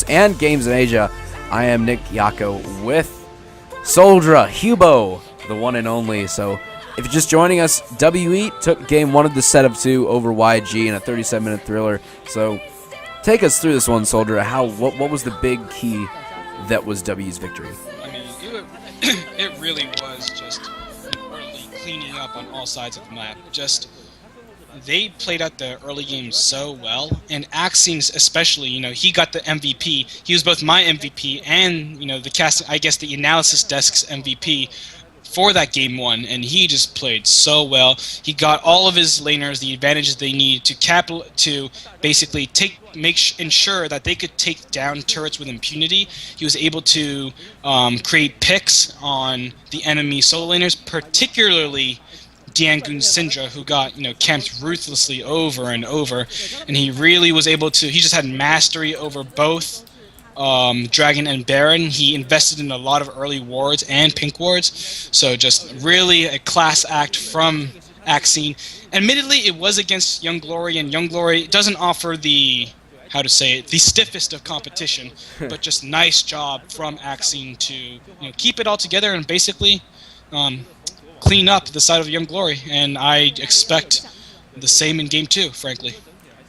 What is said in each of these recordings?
and Games in Asia. I am Nick Yako with Souldra, Hubo, the one and only. So if you're just joining us, WE took game 1 of the set of 2 over YG in a 37-minute thriller. So take us through this one, Souldra. What was the big key that was W's victory? I mean, it really was just early cleaning up on all sides of the map. They played out the early game so well, and Axing especially, he got the MVP. He was both my MVP and, the analysis desk's MVP for that game 1, and he just played so well. He got all of his laners the advantages they need to basically ensure that they could take down turrets with impunity. He was able to create picks on the enemy solo laners, particularly Diangun's Syndra, who got camped ruthlessly over and over, and he really was able to. He just had mastery over both Dragon and Baron. He invested in a lot of early wards and pink wards, so just really a class act from Axing. Admittedly, it was against Young Glory, and Young Glory doesn't offer the stiffest of competition, but just nice job from Axing to keep it all together and basically clean up the side of Young Glory, and I expect the same in Game 2, frankly.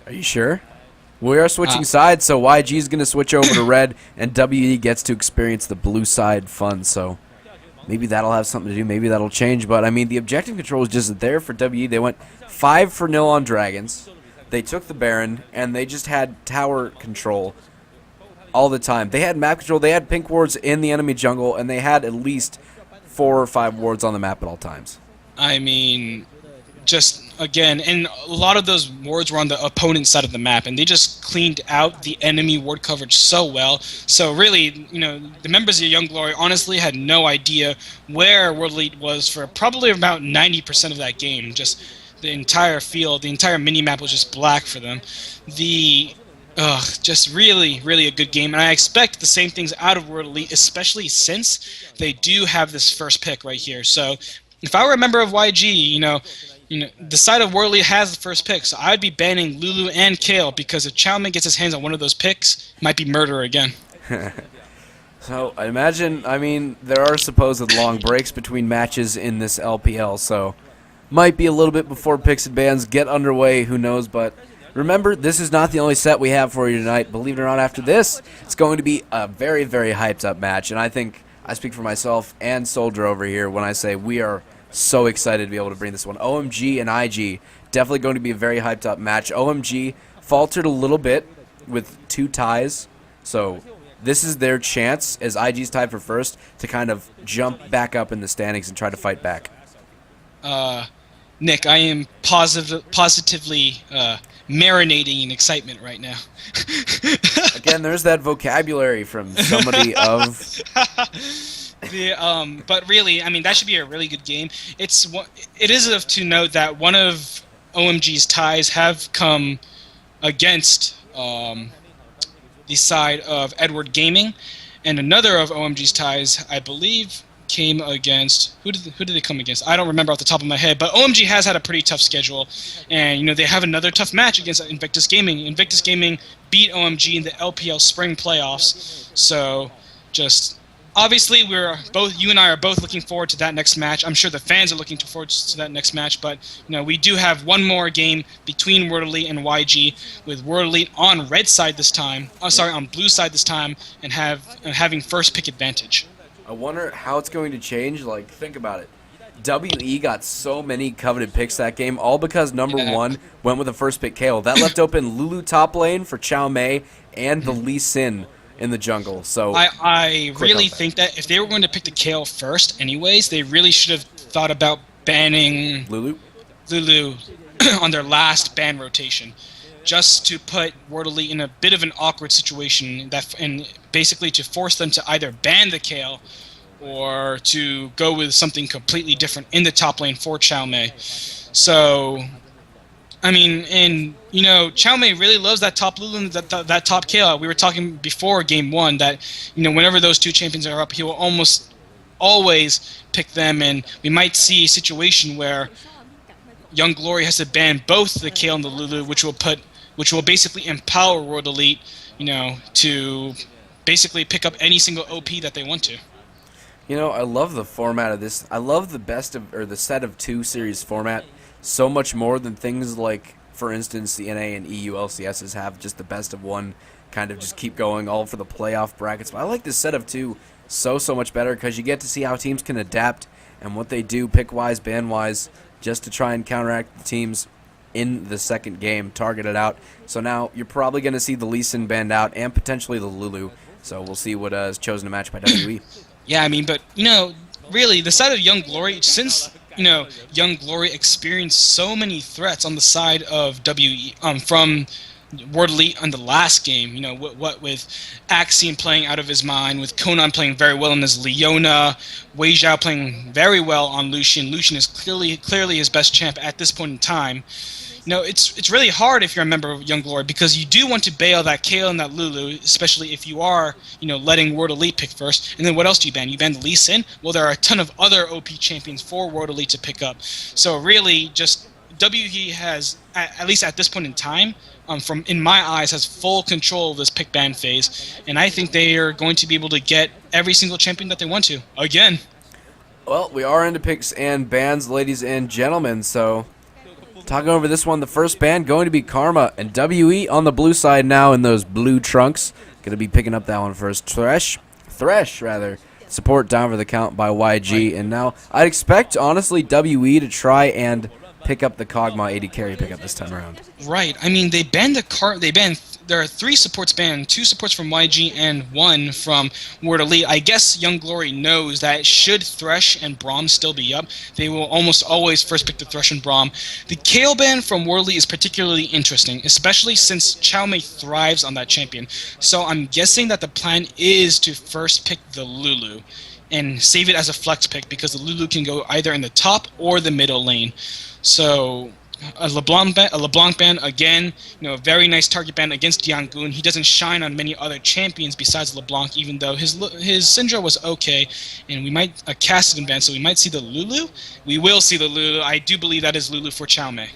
Are you sure? We are switching sides, so YG is going to switch over to red, and WE gets to experience the blue side fun, so maybe that'll have something to do, maybe that'll change, but I mean, the objective control is just there for WE. They went 5-0 on Dragons, they took the Baron, and they just had tower control all the time. They had map control, they had pink wards in the enemy jungle, and they had at least 4 or 5 wards on the map at all times. I mean, just again, and a lot of those wards were on the opponent's side of the map, and they just cleaned out the enemy ward coverage so well. So really, the members of Young Glory honestly had no idea where World Elite was for probably about 90% of that game. Just the entire field, the entire mini-map was just black for them. Just really, really a good game, and I expect the same things out of World Elite, especially since they do have this first pick right here. So if I were a member of YG, the side of World Elite has the first pick, so I'd be banning Lulu and Kale, because if Chowman gets his hands on one of those picks, it might be murder again. So I imagine, there are supposed long breaks between matches in this LPL, so might be a little bit before picks and bans get underway, who knows, but remember, this is not the only set we have for you tonight. Believe it or not, after this, it's going to be a very, very hyped-up match, and I think I speak for myself and Souldra over here when I say we are so excited to be able to bring this one. OMG and IG, definitely going to be a very hyped-up match. OMG faltered a little bit with 2 ties, so this is their chance, as IG's tied for first, to kind of jump back up in the standings and try to fight back. Nick, I am positively marinating in excitement right now. Again, there's that vocabulary from somebody of... But really, that should be a really good game. It is to note that one of OMG's ties have come against the side of Edward Gaming, and another of OMG's ties, I believe, came against who did they come against? I don't remember off the top of my head, but OMG has had a pretty tough schedule, and they have another tough match against Invictus Gaming. Invictus Gaming beat OMG in the LPL Spring Playoffs, so just obviously you and I are both looking forward to that next match. I'm sure the fans are looking forward to that next match, but we do have one more game between World Elite and YG, with World Elite on red side this time. On blue side this time, and having first pick advantage. I wonder how it's going to change. Think about it. WE got so many coveted picks that game, all because number 1 went with the first pick Kale. That left open Lulu top lane for Chow Mei and the Lee Sin in the jungle. So I really think that if they were going to pick the Kale first anyways, they really should have thought about banning Lulu on their last ban rotation, just to put World Elite in a bit of an awkward situation, and basically to force them to either ban the Kale or to go with something completely different in the top lane for Chow Mei. So, Chow Mei really loves that top Lulu and that top Kale. We were talking before Game 1 that, whenever those 2 champions are up, he will almost always pick them, and we might see a situation where Young Glory has to ban both the Kale and the Lulu, which will basically empower World Elite to basically pick up any single OP that they want to. I love the format of this. I love the set of 2 series format so much more than things like, for instance, the NA and EU LCSs have just the best of 1, kind of just keep going all for the playoff brackets. But I like this set of 2 so much better because you get to see how teams can adapt and what they do pick-wise, ban-wise, just to try and counteract the teams in the second game, target it out. So now you're probably going to see the Lee Sin banned out and potentially the Lulu. So we'll see what is chosen to match by WE. Yeah, I mean, but, really, the side of Young Glory, since, Young Glory experienced so many threats on the side of WE, from World Elite on the last game, what with Axiom playing out of his mind, with Conan playing very well in his Leona, Wei Zhao playing very well on Lucian. Lucian is clearly his best champ at this point in time. It's really hard if you're a member of Young Glory because you do want to bail that Kayle and that Lulu, especially if you are, letting World Elite pick first. And then what else do you ban? You ban the Lee Sin? Well, there are a ton of other OP champions for World Elite to pick up. So really, just WE has, at least at this point in time, in my eyes, has full control of this pick ban phase, and I think they are going to be able to get every single champion that they want to again. Well, we are into picks and bans, ladies and gentlemen. So, talking over this one, the first ban going to be Karma, and WE on the blue side now in those blue trunks. Going to be picking up that one first. Thresh, support down for the count by YG, and now I'd expect honestly WE to try and pick up the Kog'Maw 80 carry pickup this time around. Right. I mean, there are 3 supports banned, 2 supports from YG and 1 from World Elite. I guess Young Glory knows that should Thresh and Braum still be up, they will almost always first pick the Thresh and Braum. The Kayle ban from World Elite is particularly interesting, especially since Chao Mei thrives on that champion. So I'm guessing that the plan is to first pick the Lulu and save it as a flex pick because the Lulu can go either in the top or the middle lane. So a LeBlanc ban, again, a very nice target ban against Diangun. He doesn't shine on many other champions besides LeBlanc, even though his Syndra was okay, and we might a Kassadin ban, so we might see the Lulu. We will see the Lulu. I do believe that is Lulu for Chao Mei.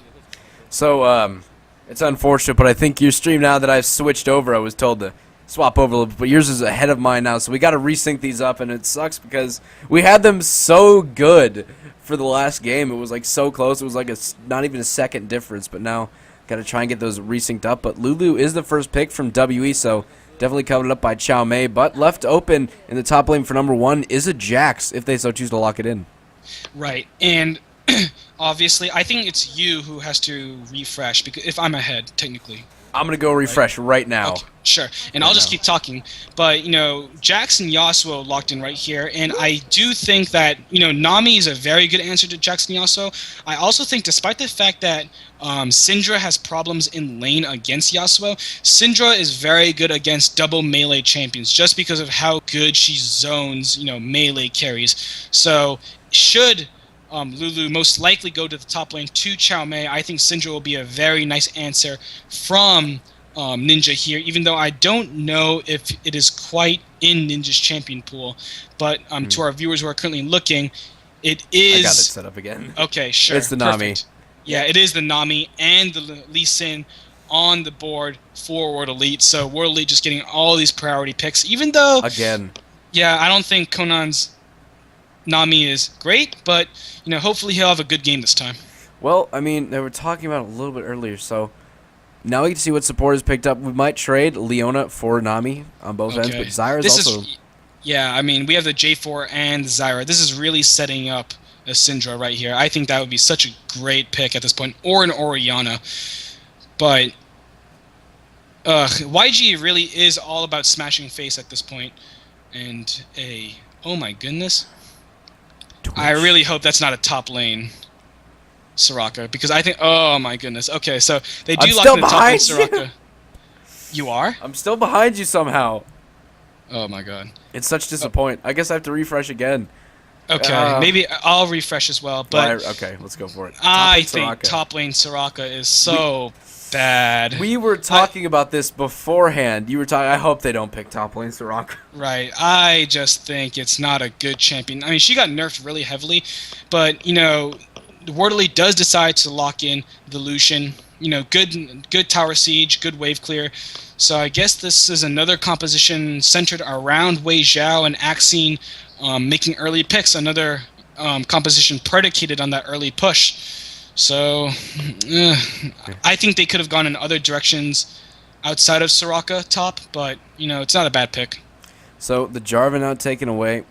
So it's unfortunate, but I think your stream now that I've switched over, I was told to swap over a little bit, but yours is ahead of mine now, so we got to resync these up, and it sucks because we had them so good for the last game. It was like so close. It was like not even a second difference, but now got to try and get those resynced up. But Lulu is the first pick from WE, so definitely covered up by Chao Mei, but left open in the top lane for number 1 is a Jax if they so choose to lock it in. Right, and obviously I think it's you who has to refresh because if I'm ahead technically. I'm going to go refresh right now. Okay, sure. And I'll just keep talking. But, Jax and Yasuo locked in right here. And I do think that, Nami is a very good answer to Jax and Yasuo. I also think despite the fact that Syndra has problems in lane against Yasuo, Syndra is very good against double melee champions just because of how good she zones, melee carries. So should Lulu most likely go to the top lane to Chao Mei, I think Syndra will be a very nice answer from Ninja here, even though I don't know if it is quite in Ninja's champion pool. But to our viewers who are currently looking, it is... I got it set up again. Okay, sure. It's the Nami. Perfect. Yeah, it is the Nami and the Lee Sin on the board for World Elite. So World Elite just getting all these priority picks, even though... Again. Yeah, I don't think Conan's Nami is great, but hopefully he'll have a good game this time. Well, I mean, they were talking about it a little bit earlier, so now we get to see what supporters picked up. We might trade Leona for Nami on both ends, but Zyra's also... Yeah, I mean, we have the J4 and Zyra. This is really setting up a Syndra right here. I think that would be such a great pick at this point, or an Orianna. But YG really is all about smashing face at this point. And oh my goodness. Twitch. I really hope that's not a top lane Soraka, because I think, oh my goodness. Okay, so they do lock in the top lane Soraka. You are? I'm still behind you somehow. Oh my god. It's such disappointment. I guess I have to refresh again. Okay, maybe I'll refresh as well, but... Okay, let's go for it. I think top lane Soraka is so bad. We were talking about this beforehand. You were talking, I hope they don't pick top lane Soraka. Right, I just think it's not a good champion. I mean, she got nerfed really heavily, but, World Elite does decide to lock in the Lucian good tower siege, good wave clear. So I guess this is another composition centered around Wei Zhao and Axine making early picks. Another composition predicated on that early push. So I think they could have gone in other directions outside of Soraka top, but it's not a bad pick. So the Jarvan now taken away,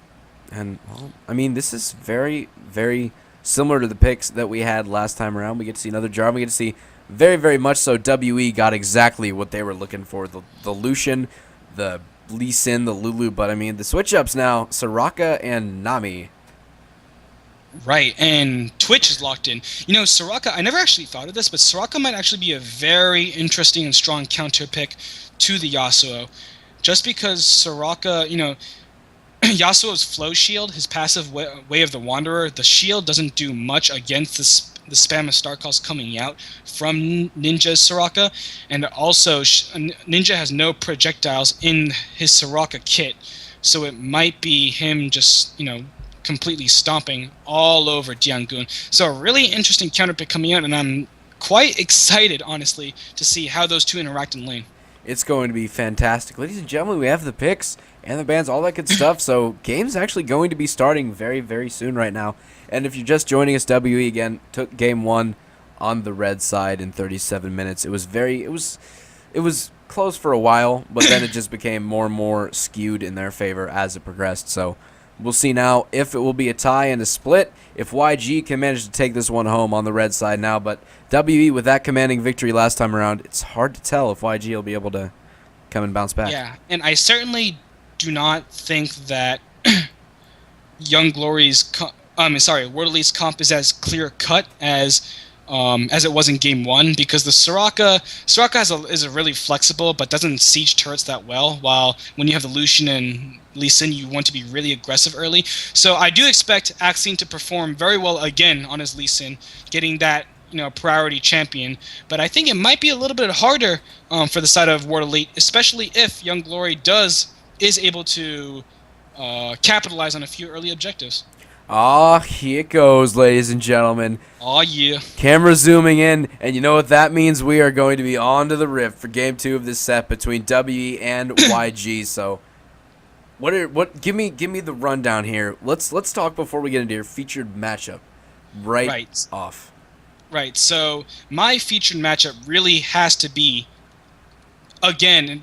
and well, I mean this is very, very similar to the picks that we had last time around. We get to see another Jarvan. We get to see very, very much so WE got exactly what they were looking for. The Lucian, the Lee Sin, the Lulu, but I mean the switch ups now, Soraka and Nami. Right, and Twitch is locked in. Soraka, I never actually thought of this, but Soraka might actually be a very interesting and strong counter pick to the Yasuo. Just because Soraka, Yasuo's Flow Shield, his passive Way of the Wanderer, the shield doesn't do much against the spam of Star Calls coming out from Ninja's Soraka, and also Ninja has no projectiles in his Soraka kit, so it might be him just, completely stomping all over Jianggun. So a really interesting counter pick coming out, and I'm quite excited, honestly, to see how those two interact in lane. It's going to be fantastic. Ladies and gentlemen, we have the picks and the bans, all that good stuff. So game's actually going to be starting very, very soon right now. And if you're just joining us, WE again took game 1 on the red side in 37 minutes. It was close for a while, but then it just became more and more skewed in their favor as it progressed. So we'll see now if it will be a tie and a split, if YG can manage to take this one home on the red side now. But WE, with that commanding victory last time around, it's hard to tell if YG will be able to come and bounce back. Yeah, and I certainly do not think that Young Glory's Word Elite's comp is as clear-cut as it was in Game 1, because the Soraka is a really flexible but doesn't siege turrets that well, while when you have the Lucian and Lee Sin, you want to be really aggressive early. So I do expect Axine to perform very well again on his Lee Sin, getting that priority champion, but I think it might be a little bit harder for the side of World Elite, especially if Young Glory is able to capitalize on a few early objectives. Ah, here it goes, ladies and gentlemen. Oh yeah. Camera zooming in, and you know what that means? We are going to be on to the rift for game 2 of this set between WE and YG. So, give me the rundown here. Let's talk before we get into your featured matchup. Right off. Right. So my featured matchup really has to be, Axine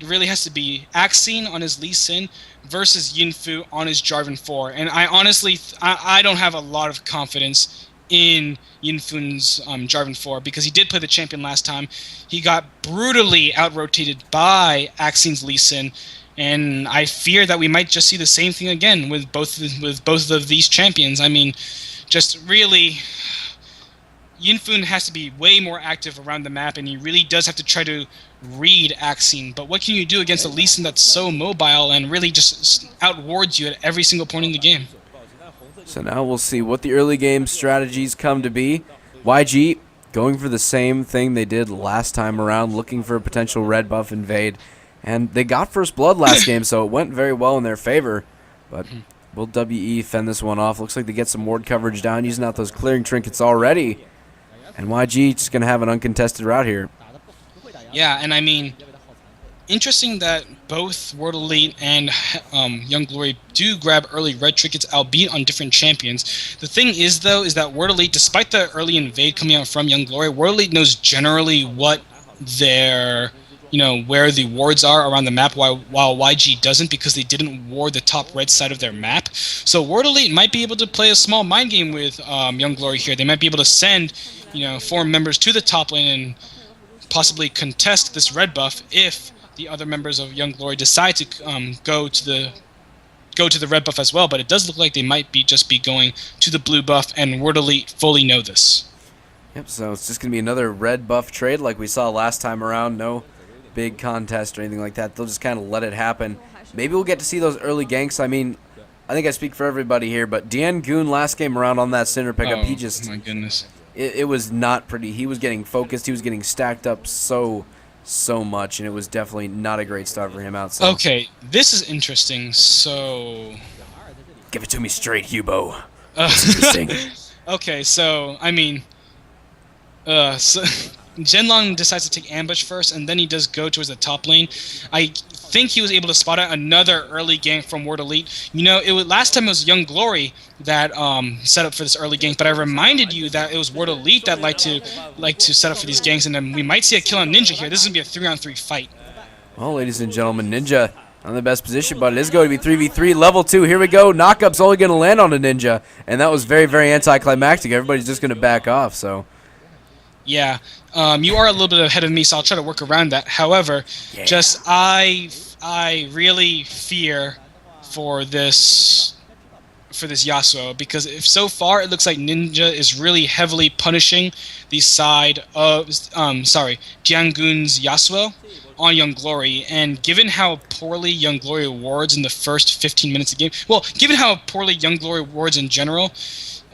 on his Lee Sin versus Yinfu on his Jarvan 4. And I honestly, I don't have a lot of confidence in Yinfun's Jarvan 4, because he did play the champion last time. He got brutally out-rotated by Axine's Lee Sin, and I fear that we might just see the same thing again with both of these champions. I mean, just really, Yinfun has to be way more active around the map, and he really does have to try to read Axine. But what can you do against a Lee Sin that's so mobile and really just outwards you at every single point in the game? So now we'll see what the early game strategies come to be. YG going for the same thing they did last time around, looking for a potential red buff invade. And they got first blood last game, so it went very well in their favor. But will WE fend this one off? Looks like they get some ward coverage down, using out those clearing trinkets already. And YG just going to have an uncontested route here. Yeah, and I mean, interesting that both World Elite and Young Glory do grab early red trinkets, albeit on different champions. The thing is, though, is that World Elite, despite the early invade coming out from Young Glory, World Elite knows generally what their, where the wards are around the map, while YG doesn't, because they didn't ward the top red side of their map. So World Elite might be able to play a small mind game with Young Glory here. They might be able to send 4 members to the top lane and possibly contest this red buff if the other members of Young Glory decide to go to the red buff as well. But it does look like they might just be going to the blue buff, and World Elite fully know this. Yep, so it's just going to be another red buff trade like we saw last time around. No big contest or anything like that. They'll just kind of let it happen. Maybe we'll get to see those early ganks. I mean, I think I speak for everybody here, but Jianggun last game around on that center pickup, he just... Oh, my goodness. It was not pretty. He was getting focused. He was getting stacked up so much, and it was definitely not a great start for him out. So. Okay, this is interesting. So, give it to me straight, Hubo. It's interesting. Okay, so I mean, Zhenlong decides to take ambush first, and then he does go towards the top lane. I think he was able to spot out another early gank from World Elite. Last time it was Young Glory that set up for this early gank, but I reminded you that it was World Elite that like to set up for these ganks, and then we might see a kill on Ninja here. This is going to be a 3-on-3 fight. Well, ladies and gentlemen, Ninja on the best position, but it is going to be 3v3. Level 2, here we go. Knockup's only going to land on a Ninja, and that was very, very anticlimactic. Everybody's just going to back off, so... Yeah, you are a little bit ahead of me, so I'll try to work around that. However, I really fear for this Yasuo, because if so far it looks like Ninja is really heavily punishing the side of Jiangun's Yasuo on Young Glory, and given how poorly Young Glory wards in the first 15 minutes of the game, well, given how poorly Young Glory wards in general,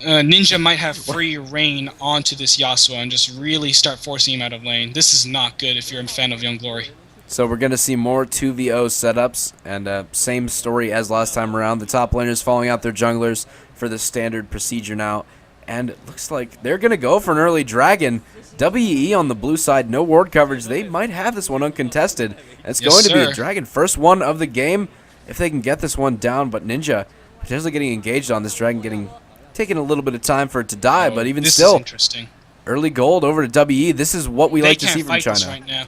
Ninja might have free reign onto this Yasuo and just really start forcing him out of lane. This is not good if you're a fan of Young Glory. So we're going to see more 2v0 setups, and same story as last time around. The top laners following out their junglers for the standard procedure now. And it looks like they're going to go for an early dragon. WE on the blue side, no ward coverage. They might have this one uncontested. It's going to be a dragon. First one of the game, if they can get this one down. But Ninja potentially getting engaged on this dragon, taking a little bit of time for it to die. But even this still, is interesting. Early gold over to WE. This is what we like to see from China. China. Right now.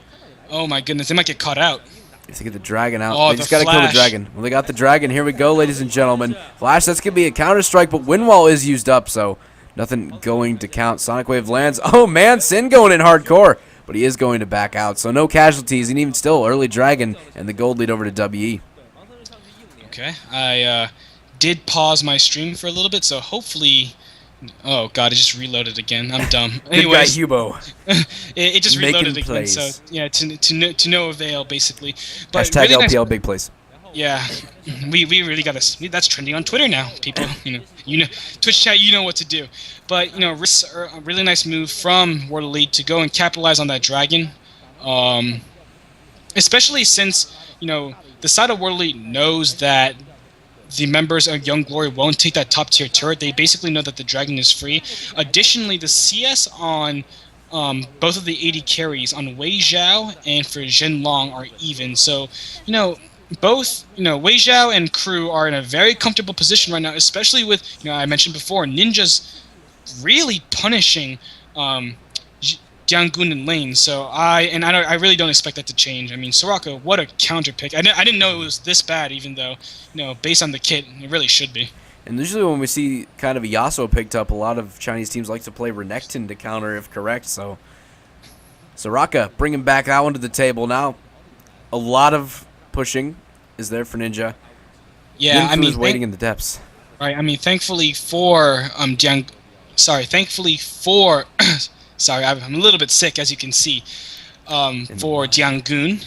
Oh my goodness, they might get caught out. If they get the dragon out, Oh, they just got to kill the dragon. Well, they got the dragon. Here we go, ladies and gentlemen. Flash, that's going to be a counter-strike, but Wind Wall is used up, so nothing going to count. Sonic Wave lands. Oh, man, Sin going in hardcore, but he is going to back out, so no casualties, and even still, early dragon and the gold lead over to WE. Okay, I did pause my stream for a little bit, so hopefully... Oh god, it just reloaded again. I'm dumb. Anyways, Good guy, Hubo. it just reloaded again. Plays. So yeah, to no avail basically. But Hashtag really LPL big plays. Yeah, we really got to. That's trending on Twitter now. People, Twitch chat, you know what to do. But a really nice move from World Elite to go and capitalize on that dragon, especially since the side of World Elite knows that the members of Young Glory won't take that top tier turret. They basically know that the dragon is free. Additionally, the CS on both of the AD carries on Wei Zhao and for Zhenlong are even. So, both Wei Zhao and crew are in a very comfortable position right now, especially with I mentioned before, Ninja's really punishing Jiangun in lane. So I really don't expect that to change. I mean, Soraka, what a counter pick. I didn't know it was this bad, even though based on the kit, it really should be. And usually when we see kind of a Yasuo picked up, a lot of Chinese teams like to play Renekton to counter if correct. So Soraka bringing back that one to the table now. A lot of pushing is there for Ninja. Yeah, I mean, waiting in the depths. Right. I mean, thankfully for sorry, I'm a little bit sick, as you can see. For Jiangun,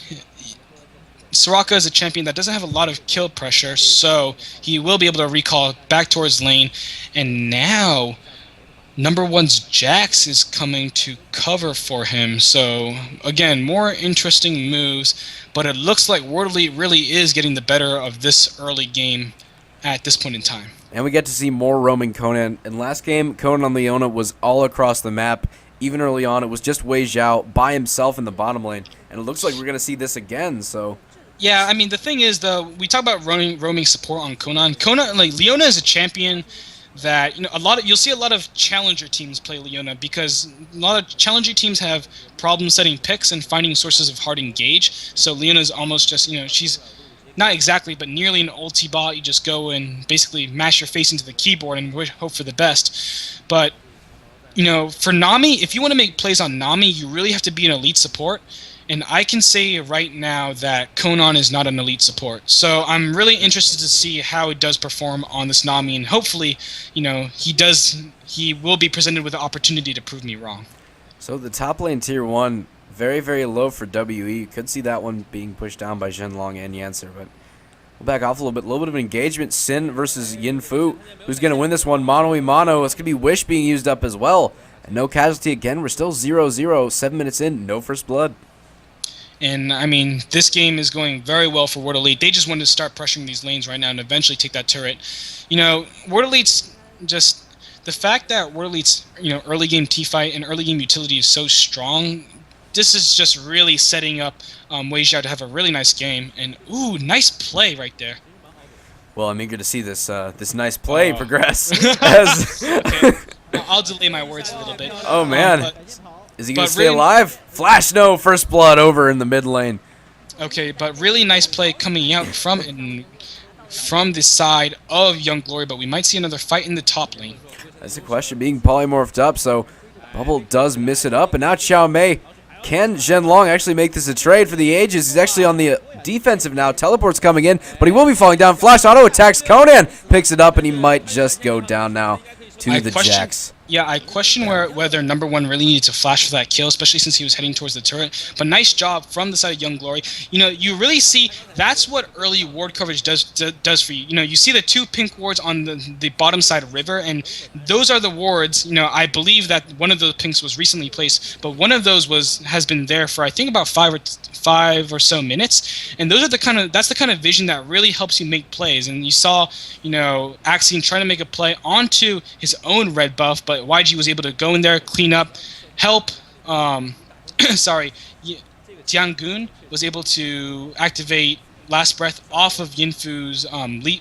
Soraka is a champion that doesn't have a lot of kill pressure, so he will be able to recall back towards lane. And now, number one's Jax is coming to cover for him. So, again, more interesting moves, but it looks like World Elite really is getting the better of this early game at this point in time. And we get to see more roaming Conan. In last game, Conan on Leona was all across the map. Even early on, it was just Wei Zhao by himself in the bottom lane. And it looks like we're going to see this again, so... Yeah, I mean, the thing is, though, we talk about roaming support on Conan. Leona is a champion that, you'll see a lot of challenger teams play Leona, because a lot of challenger teams have problem setting picks and finding sources of hard engage. So Leona's almost just, she's... Not exactly, but nearly an ulti bot. You just go and basically mash your face into the keyboard and hope for the best. But, for Nami, if you want to make plays on Nami, you really have to be an elite support. And I can say right now that Conan is not an elite support. So I'm really interested to see how it does perform on this Nami. And hopefully, he will be presented with the opportunity to prove me wrong. So the top lane tier 1... very, very low for WE. Could see that one being pushed down by Zhenlong and Yancer, but we'll back off a little bit. A little bit of engagement. Sin versus Yin Fu. Who's going to win this one? Mono-y-mono. It's going to be Wish being used up as well. And no casualty again. We're still 0-0. 7 minutes in. No first blood. And, I mean, this game is going very well for World Elite. They just wanted to start pressuring these lanes right now and eventually take that turret. World Elite's just... The fact that World Elite's, early game T-fight and early game utility is so strong this is just really setting up Wei Xiao to have a really nice game. And ooh, nice play right there. Well, I'm eager to see this nice play Oh. progress. As Okay, I'll delay my words a little bit. Oh, man. But- is he going but to stay really- alive? Flash, no. First blood over in the mid lane. Okay, but really nice play coming out from the side of Young Glory, but we might see another fight in the top lane. That's the question, being polymorphed up, so Bubble does miss it up, and now Xiao Mei. Can Zhenlong actually make this a trade for the ages? He's actually on the defensive now. Teleport's coming in, but he will be falling down. Flash auto attacks. Conan picks it up, and he might just go down now to the Jax. Yeah, I question whether number one really needed to flash for that kill, especially since he was heading towards the turret. But nice job from the side of Young Glory. You know, you really see that's what early ward coverage does for you. You know, you see the 2 pink wards on the bottom side of river, and those are the wards. You know, I believe that one of the pinks was recently placed, but one of those has been there for I think about 5 or so minutes. And those are that's the kind of vision that really helps you make plays. And you saw, you know, Axiom trying to make a play onto his own red buff, but YG was able to go in there, clean up, help. Sorry, Tiangun was able to activate Last Breath off of Yinfu's the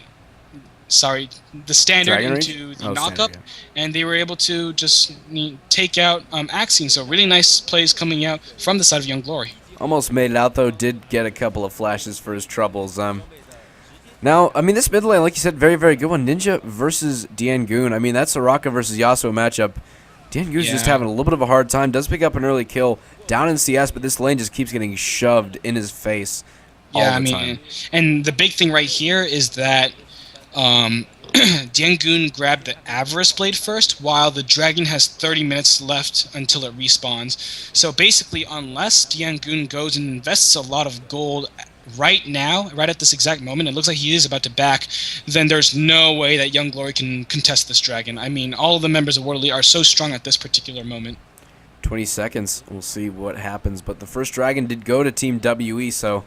standard Dragon into Rage? the Oh, knockup, standard, and they were able to just take out Axiom. So really nice plays coming out from the side of Young Glory. Almost made it out, though. Did get a couple of flashes for his troubles. Now, I mean, this mid lane, like you said, very, very good one. Ninja versus Diangoon. I mean, that's Soraka versus Yasuo matchup. Diangoon's just Yeah. having a little bit of a hard time. Does pick up an early kill down in CS, but this lane just keeps getting shoved in his face all Yeah, the I mean, time. and the big thing right here is that Diangoon grabbed the Avarice Blade first, while the Dragon has 30 minutes left until it respawns. So basically, unless Diangoon goes and invests a lot of gold right now, right at this exact moment, it looks like he is about to back, then there's no way that Young Glory can contest this Dragon. I mean, all of the members of World Elite are so strong at this particular moment. 20 seconds. We'll see what happens. But the first Dragon did go to Team WE, so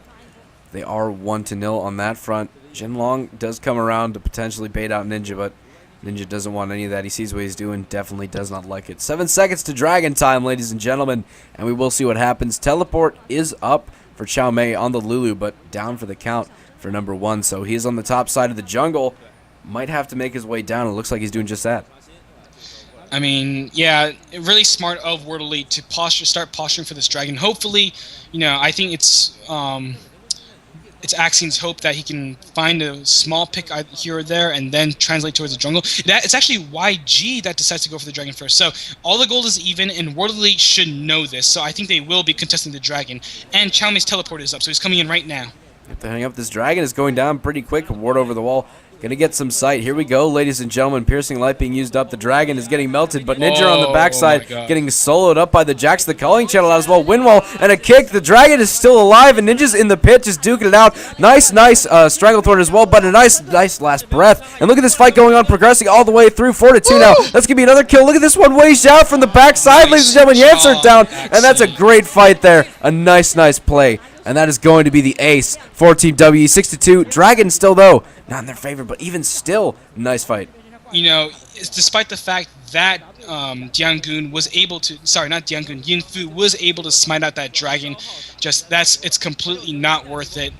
they are 1-0 on that front. Zhenlong does come around to potentially bait out Ninja, but Ninja doesn't want any of that. He sees what he's doing, definitely does not like it. 7 seconds to Dragon time, ladies and gentlemen, and we will see what happens. Teleport is up for Xiao Mei on the Lulu, but down for the count for number 1. So he is on the top side of the jungle. Might have to make his way down. It looks like he's doing just that. I mean, yeah, really smart of World Elite to start posturing for this Dragon. Hopefully, you know, I think it's Axiom's hope that he can find a small pick here or there and then translate towards the jungle. It's actually YG that decides to go for the Dragon first. So all the gold is even, and World Elite should know this. So I think they will be contesting the Dragon. And Xiao Mei's teleport is up, so he's coming in right now. Have to hang up. This Dragon is going down pretty quick. Ward over the wall. Gonna get some sight. Here we go, ladies and gentlemen. Piercing light being used up. The Dragon is getting melted, but Ninja on the backside my God. getting soloed up by the Jax. The calling channel as well. Windwall and a kick. The Dragon is still alive, and Ninja's in the pit just duking it out. Nice Stranglethorn as well, but a nice last breath. And look at this fight going on, progressing all the way through 4-2 now. That's gonna be another kill. Look at this one, Wei Xiao from the backside, ladies and gentlemen. Yancer down, and that's a great fight there. A nice play. And that is going to be the ace for Team W. 6-2. Dragon still, though, not in their favor, but even still, nice fight. You know, despite the fact that Diangoon was able to, sorry, not Diangoon, Yinfu was able to smite out that Dragon, it's completely not worth it.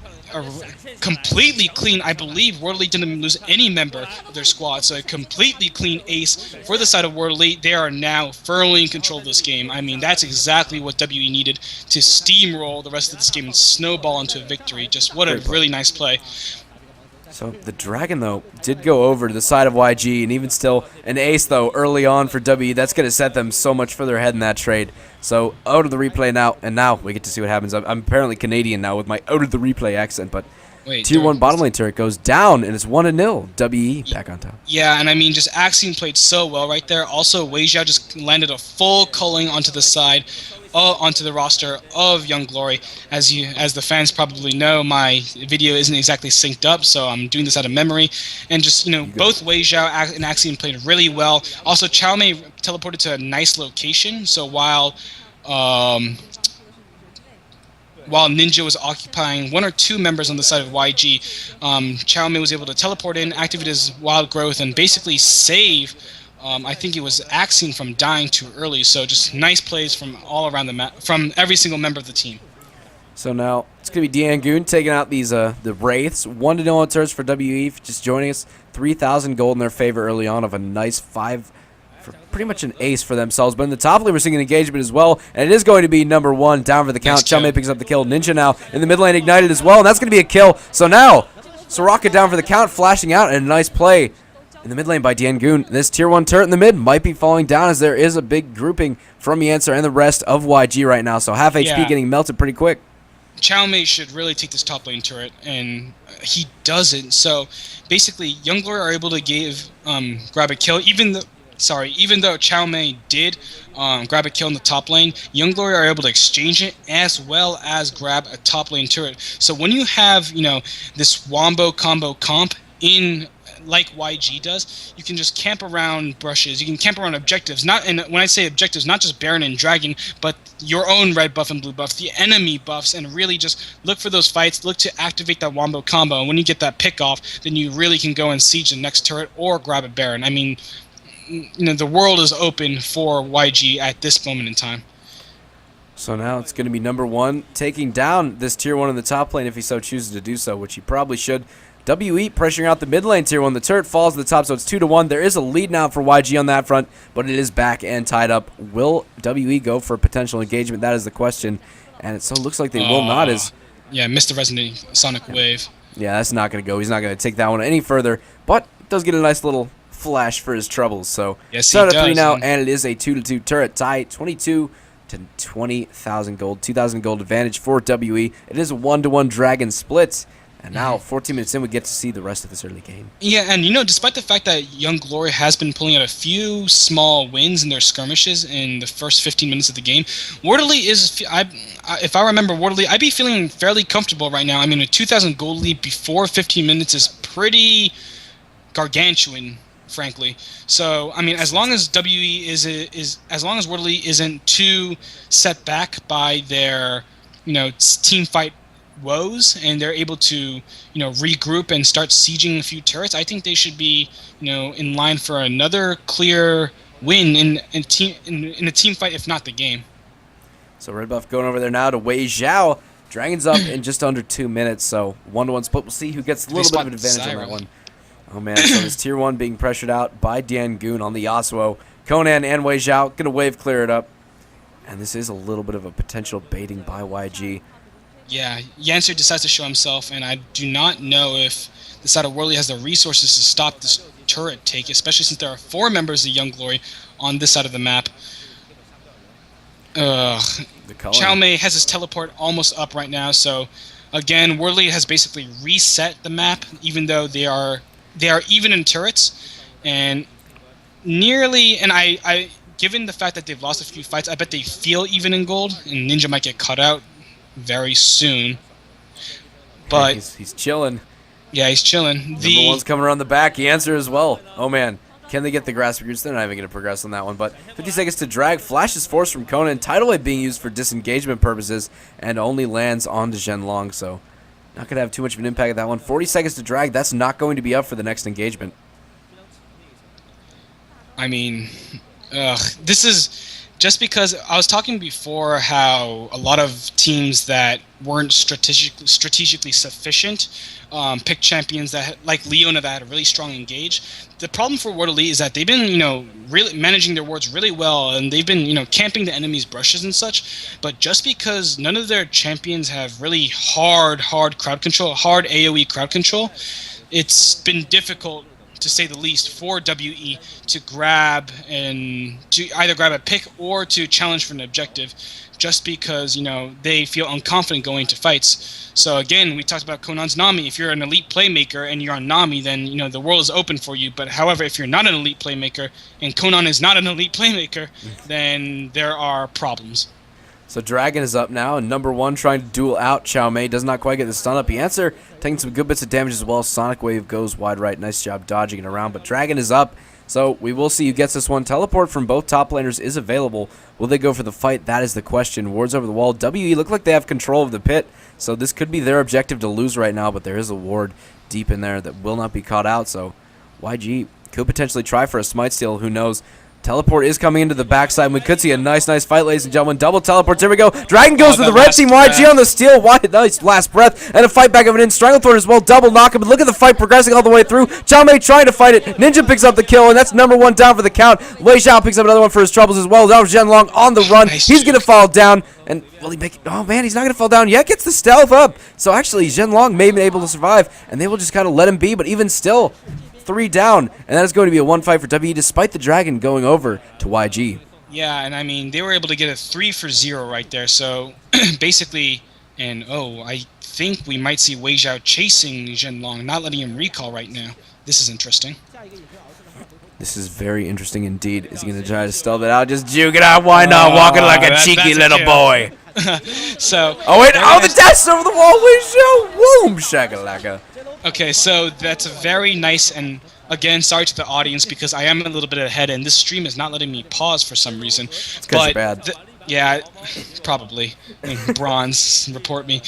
Completely clean, I believe World Elite didn't lose any member of their squad, so a completely clean ace for the side of World Elite. They are now firmly in control of this game. I mean, that's exactly what WE needed to steamroll the rest of this game and snowball into a victory. Just what a really nice play. So the Dragon, though, did go over to the side of YG, and even still an ace, though, early on for W. That's going to set them so much further ahead in that trade. So out of the replay now, and now we get to see what happens. I'm apparently Canadian now with my out of the replay accent, but Wait, Tier 1 bottom lane turret goes down, and it's 1-0. WE back on top. Yeah, and I mean, just Axiom played so well right there. Also, Wei Xiao just landed a full culling onto the side, onto the roster of Young Glory. As the fans probably know, my video isn't exactly synced up, so I'm doing this out of memory. And just, you know, both Wei Xiao and Axiom played really well. Also, Xiao Mei teleported to a nice location, so while Ninja was occupying 1 or 2 members on the side of YG, Xiao Mei was able to teleport in, activate his wild growth, and basically save I think it was Axing from dying too early. So just nice plays from all around the map, from every single member of the team. So now it's going to be Diangoon taking out these the Wraiths. 1-0 on turns for WE for just joining us. 3,000 gold in their favor early on of a nice 5 for pretty much an ace for themselves. But in the top lane, we're seeing an engagement as well. And it is going to be number 1 down for the count. Chalmei picks up the kill. Ninja now in the mid lane ignited as well. And that's going to be a kill. So now Soraka down for the count, flashing out. And a nice play in the mid lane by Diangoon. This tier 1 turret in the mid might be falling down as there is a big grouping from Yancer and the rest of YG right now. So half HP getting melted pretty quick. Chalmei should really take this top lane turret, and he doesn't. So basically, Young Glory are able to grab a kill, even though Chalmei did grab a kill in the top lane. Young Glory are able to exchange it as well as grab a top lane turret. So when you have this wombo combo comp in like YG does, you can just camp around brushes. You can camp around objectives. And when I say objectives, not just Baron and Dragon, but your own red buff and blue buff, the enemy buffs, and really just look for those fights. Look to activate that wombo combo. And when you get that pick off, then you really can go and siege the next turret or grab a Baron. I mean, the world is open for YG at this moment in time. So now it's going to be number 1 taking down this tier 1 in the top lane if he so chooses to do so, which he probably should. WE pressuring out the mid lane tier 1. The turret falls to the top, so it's 2-1. There is a lead now for YG on that front, but it is back and tied up. Will WE go for a potential engagement? That is the question, and it so looks like they will not. Missed the resonating sonic wave. Yeah, that's not going to go. He's not going to take that one any further, but does get a nice little flash for his troubles. So yes, he does. 3 now, and it is a 2-2 turret tie. 22 to 20,000 gold, 2,000 gold advantage for WE. It is a 1-1 dragon split. And now, 14 minutes in, we get to see the rest of this early game. Yeah, and despite the fact that Young Glory has been pulling out a few small wins in their skirmishes in the first 15 minutes of the game, Wardley is, if I remember Wardley, I'd be feeling fairly comfortable right now. I mean, a 2,000 gold lead before 15 minutes is pretty gargantuan, frankly. So, I mean, as long as as long as Wardley isn't too set back by their, team fight woes, and they're able to regroup and start sieging a few turrets, I think they should be in line for another clear win in a team fight, if not the game. So red buff going over there now to Wei Zhao. Dragon's up in just under 2 minutes, so 1-1 split. We'll see who gets a little bit of an advantage on that one. Oh man, so this tier 1 being pressured out by Diangoon on the Yasuo. Conan and Wei Zhao gonna wave clear it up, and this is a little bit of a potential baiting by YG. Yeah, Yancer decides to show himself, and I do not know if the side of Worley has the resources to stop this turret take, especially since there are 4 members of Young Glory on this side of the map. Chalmei has his teleport almost up right now, so again, Worley has basically reset the map, even though they are even in turrets, and I given the fact that they've lost a few fights, I bet they feel even in gold, and Ninja might get cut out very soon. But he's chilling. Yeah, he's chilling. Number 1's coming around the back. He answers as well. Oh man, can they get the grass roots? They're not even going to progress on that one. But 50 seconds to drag. Flash is forced from Conan. Tidal Wave being used for disengagement purposes and only lands onto Zhenlong. So not going to have too much of an impact at that one. 40 seconds to drag. That's not going to be up for the next engagement. I mean, this is just because I was talking before how a lot of teams that weren't strategically sufficient picked champions that, like Leona, that had a really strong engage. The problem for Wardley is that they've been, really managing their wards really well, and they've been, camping the enemy's brushes and such. But just because none of their champions have really hard crowd control, hard AoE crowd control, it's been difficult, to say the least, for WE to either grab a pick or to challenge for an objective, just because they feel unconfident going into fights. So again, we talked about Conan's Nami. If you're an elite playmaker and you're on Nami, then the world is open for you. But however, if you're not an elite playmaker and Conan is not an elite playmaker, then there are problems. So Dragon is up now, and number 1 trying to duel out Chalmei. Does not quite get the stun up. He answer, taking some good bits of damage as well. Sonic Wave goes wide right. Nice job dodging it around, but Dragon is up. So we will see who gets this one. Teleport from both top laners is available. Will they go for the fight? That is the question. Wards over the wall. WE look like they have control of the pit, so this could be their objective to lose right now, but there is a ward deep in there that will not be caught out. So YG Could potentially try for a smite steal, who knows. Teleport is coming into the backside, and we could see a nice fight, ladies and gentlemen. Double teleports, here we go. Dragon goes to the red team, YG on the steal, nice last breath, and a fight back of it in. Stranglethorn as well, double knock him, but look at the fight progressing all the way through. Xiaomei trying to fight it, Ninja picks up the kill, and that's number 1 down for the count. Wei Xiao picks up another one for his troubles as well. Now Zhenlong on the run, he's going to fall down, and will he make it? Oh man, he's not going to fall down yet, gets the stealth up. So actually, Zhenlong may have been able to survive, and they will just kind of let him be, but even still, 3 down, and that is going to be a 1 fight for WE despite the Dragon going over to YG. Yeah, and I mean, they were able to get a 3 for 0 right there, so basically, and I think we might see Wei Xiao chasing Zhenlong, not letting him recall right now. This is interesting. This is very interesting indeed. Is he going to try to stealth it out? Just juke it out, why not? Walking like a cheeky little boy. So. Oh wait, the dash over the wall, Wei Xiao, boom, shakalaka. Okay, so that's a very nice, and again, sorry to the audience because I am a little bit ahead, and this stream is not letting me pause for some reason. It's because you're bad. Yeah, probably. Bronze, report me.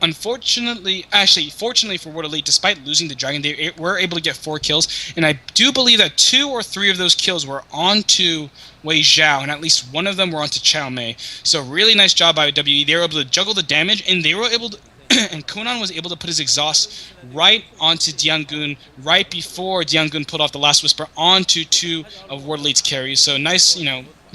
Unfortunately, actually, fortunately for World Elite, despite losing the Dragon, they were able to get 4 kills, and I do believe that 2 or 3 of those kills were onto Wei Xiao, and at least 1 of them were onto Xiaomei. So really nice job by WE. They were able to juggle the damage, and they were able to and Conan was able to put his exhaust right onto Diangun right before Diangun put off the last whisper onto 2 of World Elite's carries. So nice,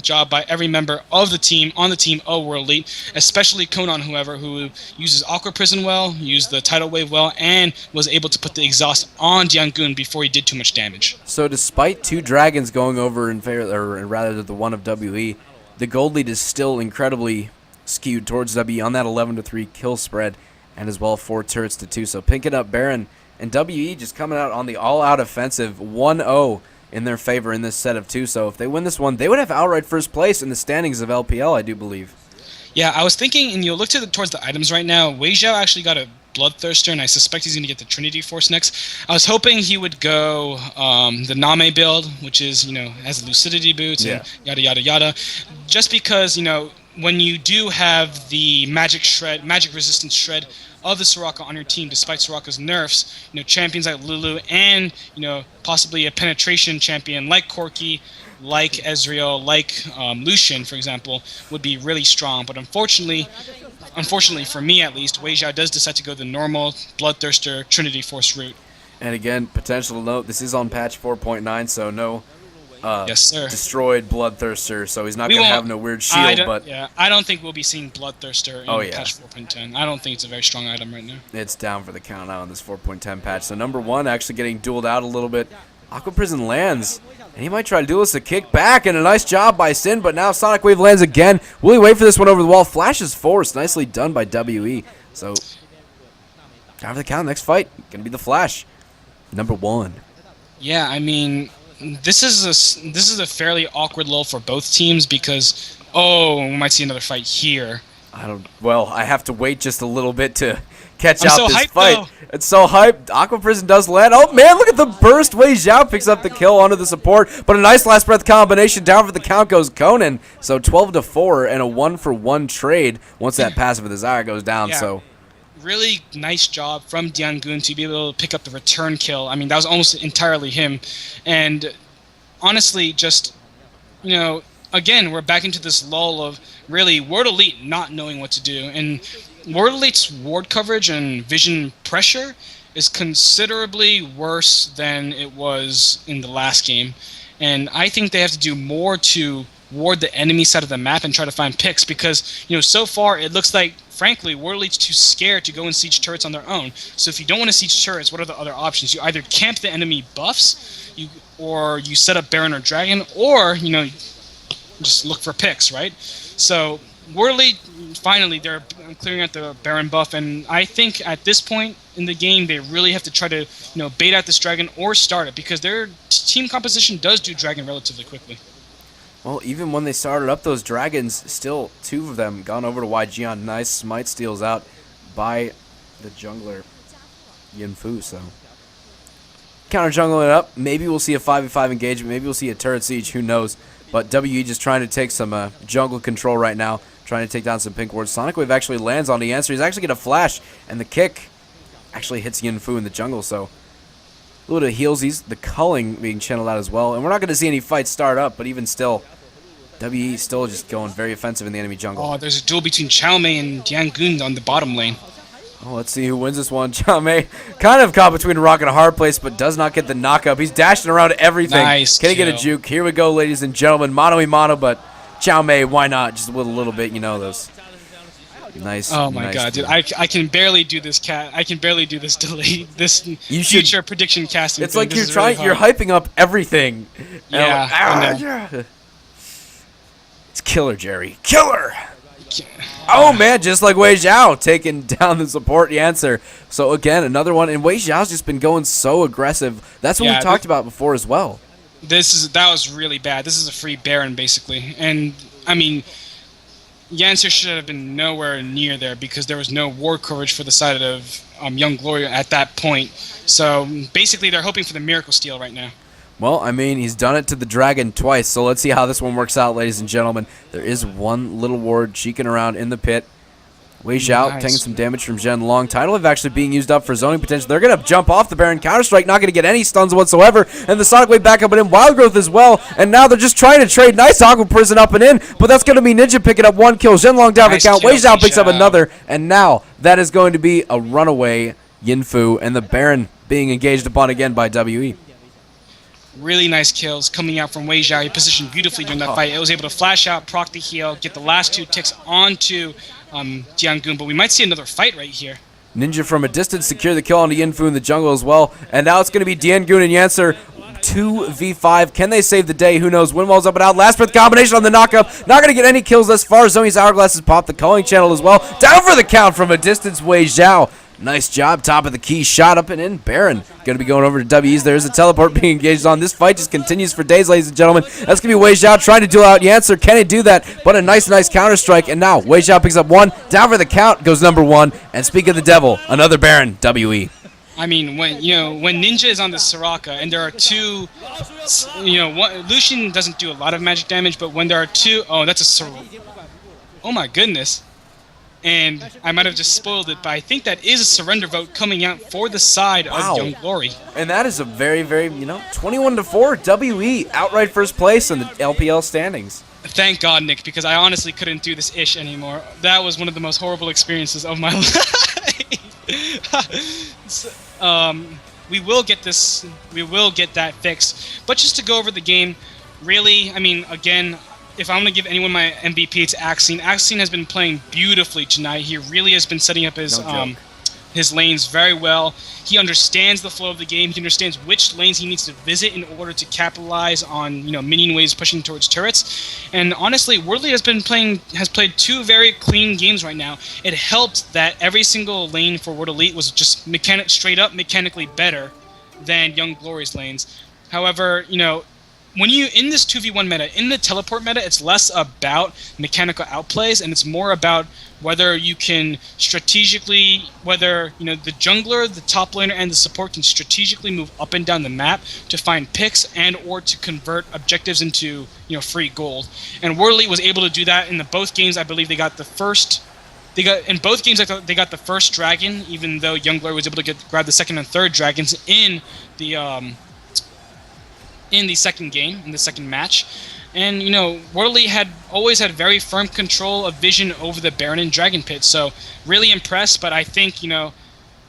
job by every member of the team on the team of World Elite, especially Conan, who uses Aqua Prison well, used the Tidal Wave well, and was able to put the exhaust on Diangun before he did too much damage. So despite 2 Dragons going over in favor, or rather the one of WE, the gold lead is still incredibly skewed towards WE on that 11-3 kill spread. And as well 4 turrets to 2. So picking up Baron, and WE just coming out on the all-out offensive, 1-0 in their favor in this set of 2. So if they win this one, they would have outright first place in the standings of LPL, I do believe. Yeah, I was thinking, and you'll look towards the items right now, Wei Xiao actually got a Bloodthirster, and I suspect he's going to get the Trinity Force next. I was hoping he would go the Name build, which is, has Lucidity boots and yada, yada, yada. Just because, when you do have the magic resistance shred of the Soraka on your team, despite Soraka's nerfs, champions like Lulu and, possibly a penetration champion like Corki, like Ezreal, like Lucian, for example, would be really strong. But unfortunately for me at least, Wei Xiao does decide to go the normal Bloodthirster Trinity Force route. And again, potential to note, this is on patch 4.9, so no yes, sir. Destroyed Bloodthirster, so he's not going to have no weird shield. I don't think we'll be seeing Bloodthirster in patch 4.10. I don't think it's a very strong item right now. It's down for the count now on this 4.10 patch. So number 1 actually getting dueled out a little bit. Aqua Prison lands, and he might try to do this a kick back, and a nice job by Sin, but now Sonic Wave lands again. Will he wait for this one over the wall? Flash is forced. Nicely done by WE. So, time for the count. Next fight, going to be the Flash. Number 1. Yeah, I mean, this is a fairly awkward lull for both teams because, we might see another fight here. I have to wait just a little bit to catch out this hyped, fight. Though. It's so hyped. Aqua Prison does land. Oh man, look at the burst. Wei Xiao picks up the kill onto the support, but a nice last breath combination. Down for the count goes Conan. So 12-4 and a 1-for-1 trade once that passive of the Zyra goes down. Yeah. So really nice job from Diangun to be able to pick up the return kill. I mean, that was almost entirely him. And honestly, just, again, we're back into this lull of really World Elite not knowing what to do. And World Elite's ward coverage and vision pressure is considerably worse than it was in the last game. And I think they have to do more to ward the enemy side of the map and try to find picks because, so far it looks like, frankly, World Elite's too scared to go and siege turrets on their own. So if you don't want to siege turrets, what are the other options? You either camp the enemy buffs, or you set up Baron or Dragon, or, just look for picks, right? So World Elite, finally, they're clearing out the Baron buff, and I think at this point in the game, they really have to try to, bait out this Dragon or start it because their team composition does do Dragon relatively quickly. Well, even when they started up those Dragons, still 2 of them gone over to YG on nice smite steals out by the jungler Yinfu. So counter jungling it up. Maybe we'll see a 5v5 engagement. Maybe we'll see a turret siege. Who knows? But WE just trying to take some jungle control right now, trying to take down some pink wards. Sonic Wave actually lands on the answer. He's actually going to flash, and the kick actually hits Yinfu in the jungle. So A little bit of heelsies, the culling being channeled out as well. And we're not going to see any fights start up, but even still, WE still just going very offensive in the enemy jungle. Oh, there's a duel between Chao Mei and Diangun on the bottom lane. Oh, let's see who wins this one. Chao Mei kind of caught between a rock and a hard place, but does not get the knock-up. He's dashing around everything. Nice Can he get a kill. juke? Here we go, ladies and gentlemen. Mano-y-mano, but Chao Mei, why not? Just with a little bit, you know, those. Nice. Oh my nice god, dude! play. I can barely do this I can barely do this delay. This You should- future prediction casting. It's thing. like This you're is really trying. You're hard. hyping up everything. And I'm Yeah, like, I know. yeah. It's killer, Jerry. Killer. Oh man, just like Wei Zhao taking down the support answer. So again, another one, and Wei Zhao's just been going so aggressive. That's what Yeah, we talked about before as well. That was really bad. This is a free Baron basically, and I mean, Yancer should have been nowhere near there because there was no war coverage for the side of Young Glory at that point. So basically, they're hoping for the miracle steal right now. Well, I mean, he's done it to the dragon twice, so let's see how this one works out, ladies and gentlemen. There is one little ward cheeking around in the pit. Wei Zhao Nice. taking some damage from Zhen Long. Tidal Wave actually being used up for zoning potential. They're going to jump off the Baron Counter-Strike, not going to get any stuns whatsoever. And the Sonic Wave back up and in, Wild Growth as well. And now they're just trying to trade. Nice Aqua Prison up and in, but that's going to be Ninja picking up one kill. Zhen Long down Nice the count. kill, Wei Zhao picks up Zhao. another. And now that is going to be a runaway Yinfu and the Baron being engaged upon again by WE. Really nice kills coming out from Wei Zhao. He positioned beautifully during that fight. It was able to flash out, proc the heal, get the last 2 ticks onto Diangun, but we might see another fight right here. Ninja from a distance secure the kill onto Yinfu in the jungle as well. And now it's going to be Diangun and Yancer 2v5. Can they save the day? Who knows? Windwall's up and out. Last breath combination on the knockup. Not going to get any kills thus far. Zoe's Hourglass has popped the calling channel as well. Down for the count from a distance, Wei Zhao. Nice job. Top of the key. Shot up and in. Baron going to be going over to W's. There's a teleport being engaged on. This fight just continues for days, ladies and gentlemen. That's going to be Wei Zhao trying to duel out Yancer. Can he do that? But a nice counter strike. And now Wei Zhao picks up one. Down for the count goes number 1. And speak of the devil, another Baron, WE. I mean, when Ninja is on the Soraka and there are 2, Lucian doesn't do a lot of magic damage, but when there are 2, oh, that's a Soraka. Oh my goodness. And I might have just spoiled it, but I think that is a surrender vote coming out for the side Wow. of Young Glory. And that is a very, 21-4 WE outright first place in the LPL standings. Thank God, Nick, because I honestly couldn't do this ish anymore. That was one of the most horrible experiences of my life. We will get this. We will get that fixed. But just to go over the game, really, I mean, again, if I'm going to give anyone my MVP, it's Axine. Axine has been playing beautifully tonight. He really has been setting up his No joke. his lanes very well. He understands the flow of the game. He understands which lanes he needs to visit in order to capitalize on, minion waves pushing towards turrets. And honestly, Worldly has played 2 very clean games right now. It helped that every single lane for World Elite was just straight up mechanically better than Young Glory's lanes. However, when you in this 2v1 meta, in the teleport meta, it's less about mechanical outplays and it's more about whether you can strategically, whether the jungler, the top laner, and the support can strategically move up and down the map to find picks and or to convert objectives into free gold. And Worley was able to do that in both games. I believe they got the first. They got the first dragon, even though Young Glory was able to grab the second and third dragons in the second game, in the second match. And, Worley had always had very firm control of vision over the Baron and Dragon Pit. So, really impressed, but I think,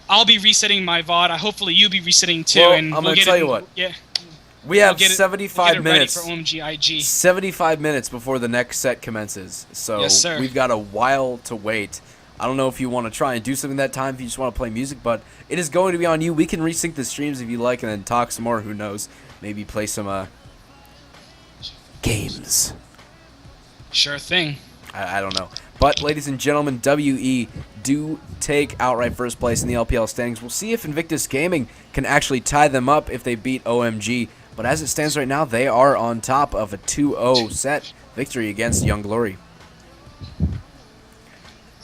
I'll be resetting my VOD. Hopefully you'll be resetting too. Well, and I'm we'll going to tell you what. Yeah. We have We'll get it 75 minutes. ready for OMG IG. 75 minutes before the next set commences. So Yes, sir. we've got a while to wait. I don't know if you want to try and do something that time, if you just want to play music, but it is going to be on you. We can resync the streams if you like and then talk some more. Who knows? Maybe play some games. Sure thing. I don't know. But, ladies and gentlemen, WE do take outright first place in the LPL standings. We'll see if Invictus Gaming can actually tie them up if they beat OMG. But as it stands right now, they are on top of a 2-0 set victory against Young Glory.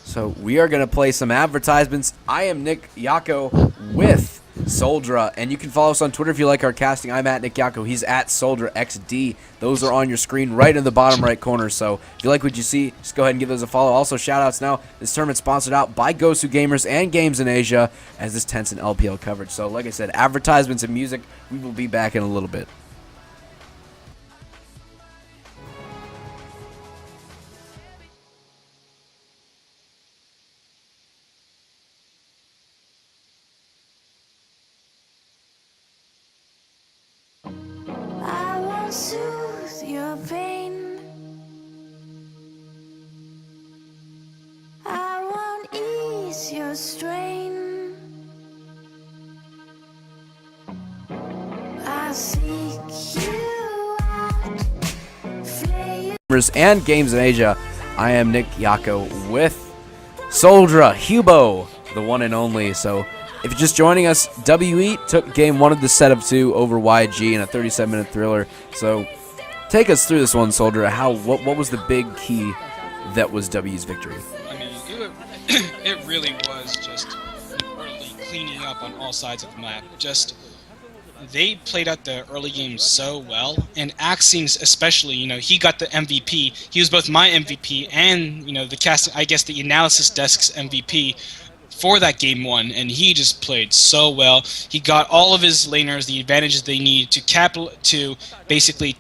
So we are going to play some advertisements. I am Nick Yako with Souldra. And you can follow us on Twitter if you like our casting. I'm at Nick Yako. He's at SouldraXD. Those are on your screen right in the bottom right corner. So if you like what you see, just go ahead and give those a follow. Also, shout-outs now. This tournament's sponsored out by Gosu Gamers and Games in Asia as this Tencent LPL coverage. So like I said, advertisements and music. We will be back in a little bit. I won't soothe your pain. I won't ease your strain. I seek you out, flay you. And Games in Asia. I am Nick Yako with Souldra, Hubo, the one and only. So if you're just joining us, WE took game 1 of the set of 2 over YG in a 37-minute thriller. So take us through this one, Souldra. What was the big key that was W's victory? I mean, it really was just early cleaning up on all sides of the map. Just they played out the early game so well, and Axings especially. He got the MVP. He was both my MVP and the analysis desk's MVP for that game 1, and he just played so well. He got all of his laners the advantages they needed to basically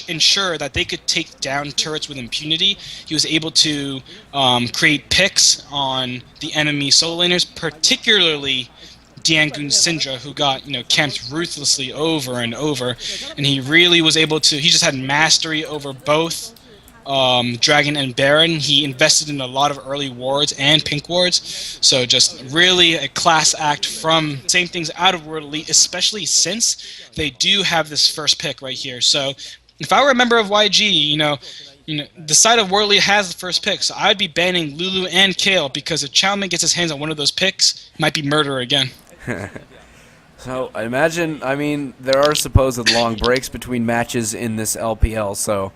ensure that they could take down turrets with impunity. He was able to create picks on the enemy solo laners, particularly Diangun's Syndra, who got camped ruthlessly over and over, and he really was able to. He just had mastery over both Dragon and Baron. He invested in a lot of early wards and pink wards, so just really a class act from same things out of World Elite, especially since they do have this first pick right here. So if I were a member of YG, the side of World Elite has the first pick, so I'd be banning Lulu and Kale, because if Chowman gets his hands on one of those picks, it might be murder again. So I imagine, there are supposed long breaks between matches in this LPL, so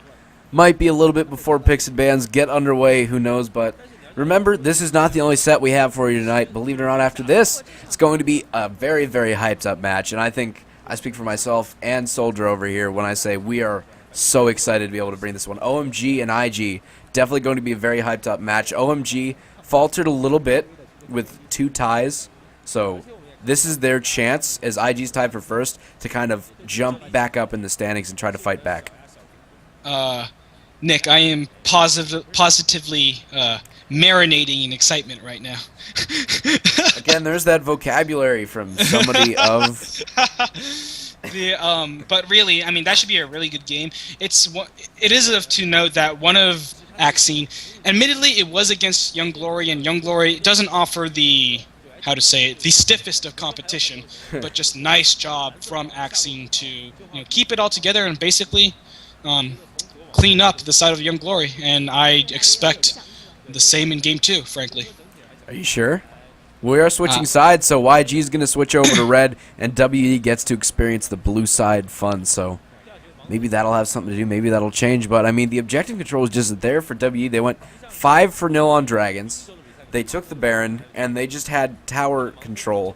might be a little bit before picks and bans get underway, who knows, but remember, this is not the only set we have for you tonight. Believe it or not, after this, it's going to be a very, very hyped up match, and I think I speak for myself and Souldra over here when I say we are so excited to be able to bring this one. OMG and IG, definitely going to be a very hyped up match. OMG faltered a little bit with 2 ties, so this is their chance, as IG's tied for first, to kind of jump back up in the standings and try to fight back. Nick, I am positively marinating in excitement right now. Again, there's that vocabulary from somebody of... But really, that should be a really good game. It is to note that one of Axine, admittedly, it was against Young Glory, and Young Glory doesn't offer the stiffest of competition, but just nice job from Axine to keep it all together and basically clean up the side of Young Glory, and I expect the same in game 2, frankly. Are you sure? We are switching sides, so YG is going to switch over to red, and WE gets to experience the blue side fun, so maybe that'll have something to do, maybe that'll change, but the objective control is just there for WE. They went 5-0 on Dragons, they took the Baron, and they just had tower control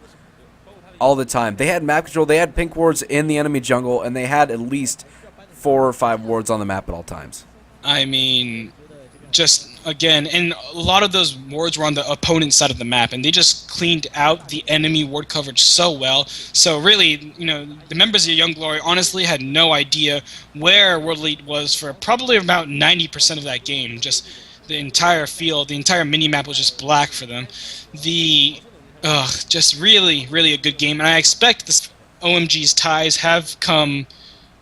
all the time. They had map control, they had pink wards in the enemy jungle, and they had at least 4 or 5 wards on the map at all times. Just again, and a lot of those wards were on the opponent's side of the map, and they just cleaned out the enemy ward coverage so well. So really, the members of Young Glory honestly had no idea where World Elite was for probably about 90% of that game. Just the entire field, the entire mini-map was just black for them. Just really, really a good game, and I expect this OMG's ties have come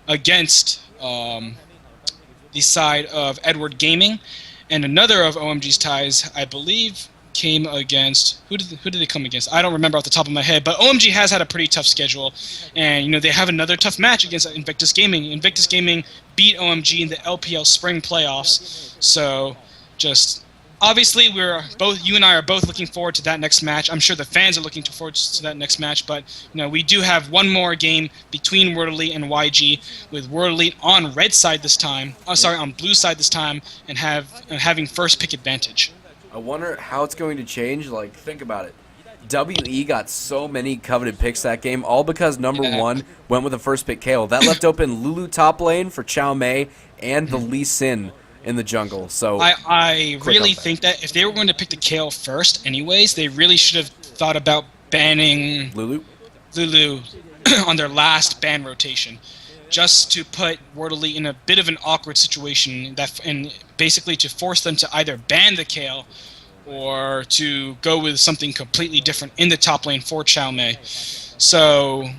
against the side of Edward Gaming, and another of OMG's ties, I believe, came against... Who did they come against? I don't remember off the top of my head, but OMG has had a pretty tough schedule, and they have another tough match against Invictus Gaming. Invictus Gaming beat OMG in the LPL Spring Playoffs, so just... Obviously, you and I are both looking forward to that next match. I'm sure the fans are looking forward to that next match, but we do have one more game between World Elite and YG, with World Elite on red side this time. On blue side this time, and having first pick advantage. I wonder how it's going to change. Think about it. WE got so many coveted picks that game, all because number Yeah. 1 went with the first pick Kale. That left open Lulu top lane for Chow Mei and the Lee Sin in the jungle. So I Quick really on that. think that if they were going to pick the Kale first anyways, they really should have thought about banning Lulu, Lulu on their last ban rotation, just to put Wordley in a bit of an awkward situation, and basically to force them to either ban the Kale or to go with something completely different in the top lane for Chow Mei. So,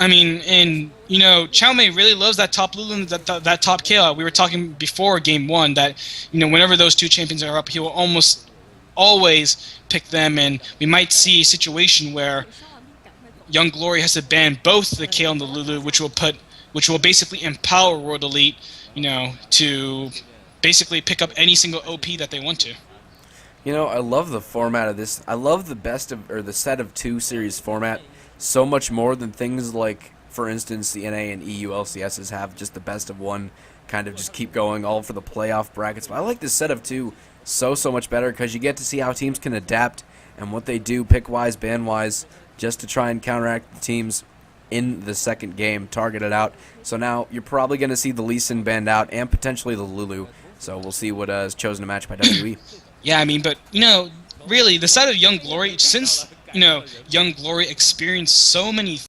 I mean, and you know, Chow Mei really loves that top Lulu and that top Kale. We were talking before game 1 that, you know, whenever those two champions are up, he will almost always pick them, and we might see a situation where Young Glory has to ban both the Kale and the Lulu, which will basically empower World Elite, you know, to basically pick up any single OP that they want to. you know, I love the format of this. I love the set of 2 series format so much more than things like, for instance, the NA and EU LCSs have just the best of 1, kind of just keep going all for the playoff brackets. But I like this set of 2 so much better because you get to see how teams can adapt and what they do pick-wise, ban-wise, just to try and counteract the teams in the second game, target it out. So now you're probably going to see the Lee Sin banned out and potentially the Lulu. So we'll see what is chosen to match by WE. Yeah, I mean, but, you know, really, the side of Young Glory, since, you know, Young Glory experienced so many